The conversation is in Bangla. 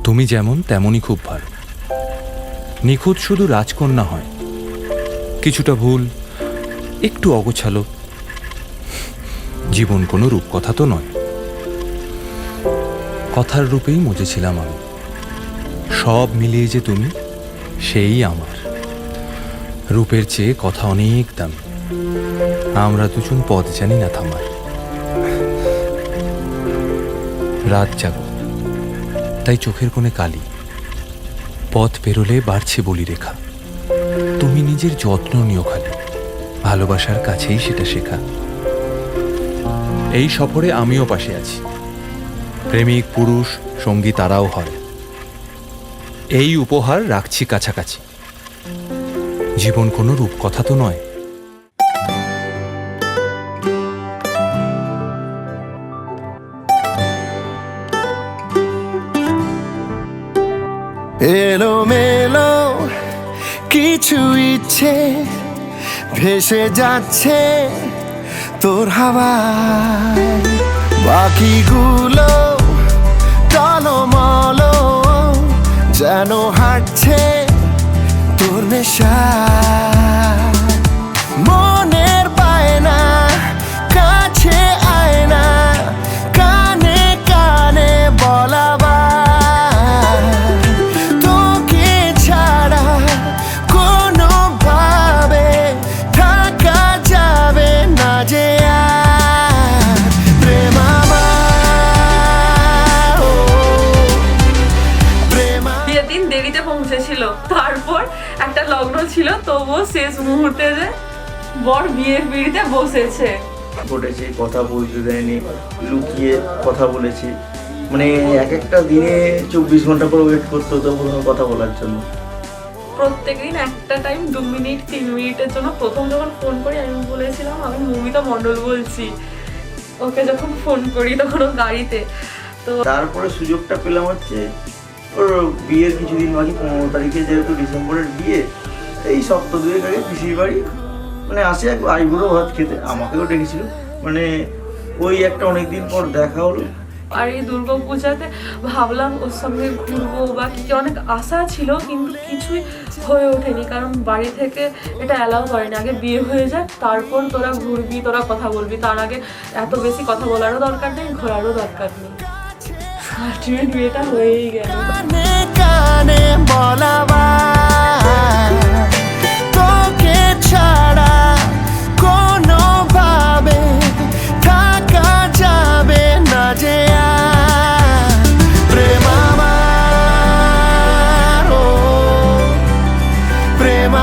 তুমি যেমন তেমনই খুব ভালো। নিখুঁত শুধু রাজকন্যা হয়, কিছুটা ভুল, একটু অগোছালো। জীবন কোনো রূপকথা তো নয়। কথার রূপেই মজেছিলাম আমি। সব মিলিয়ে যে তুমি, সেই আমার। রূপের চেয়ে কথা অনেক দামি। আমরা দুজন পথ জানি না থামার। রাত জাগো, তাই চোখের কোণে কালি। পথ পেরোলে বাড়ছে বলি রেখা। তুমি নিজের যত্ন নিও খালি, ভালোবাসার কাছেই সেটা শেখা। এই সফরে আমিও পাশে আছি। প্রেমিক পুরুষ সঙ্গী তারাও হয়। এই উপহার রাখছি কাছাকাছি। জীবন কোনো রূপকথা তো নয়। এলো মেলো কিছু ইচ্ছে ভেসে যাচ্ছে তোর হাওয়ায়, বাকিগুলো টলমলো যেন হাঁটছে তোর নেশায়। মনের বায়না কাছে আয় না, কানে কানে বলাবার তোকে ছাড়া কোনোভাবে থাকা যাবে না যে আর। প্রেম আমার, ও প্রেম বিয়ের দিন দেরিতে পৌঁছেছিল, তারপর একটা লগ্ন ছিল, তবুও শেষ মুহূর্তে যে বর বিয়ের পিঁড়িতে বসেছে। ঘটেছে, কথা বলতে দেয়নি, লুকিয়ে কথা বলেছি। মানে এক একটা দিনে 24 ঘন্টা করে ওয়েট করতে হতো কোনো কথা বলার জন্য। প্রত্যেকদিন একটা টাইম 2 মিনিট 3 মিনিটের জন্য। প্রথম যখন ফোন করি আমি বলেছিলাম আমি মৌমিতা মণ্ডল বলছি। ওকে যখন ফোন করি তখন ও গাড়িতে। তো তারপরে সুযোগটা পেলাম হচ্ছে ওর বিয়ের কিছুদিন বাকি, 15 তারিখে, যেহেতু ডিসেম্বরের বিয়ে, এই সপ্তাহ দুয়েক আগে পিসির বাড়ি মানে আসে এক আইবুড়ো ভাত খেতে, আমাকেও ডেকেছিল। মানে ওই একটা অনেকদিন পর দেখা হলো। আর এই দুর্গাপূজাতে ভাবলাম ওর সঙ্গে ঘুরবো বা কি, অনেক আশা ছিল, কিন্তু কিছুই হয়ে ওঠেনি, কারণ বাড়ি থেকে এটা অ্যালাউ করেনি। আগে বিয়ে হয়ে যায়, তারপর তোরা ঘুরবি, তোরা কথা বলবি। তার আগে এত বেশি কথা বলারও দরকার নেই, ঘোরারও দরকার নেই। আলটিমেট বিয়েটা হয়েই গেল। কানে কানে বলাবার তোকে ছাড়া কোনোভাবে থাকা যাবে না যে আর। প্রেম আমার, ও প্রেম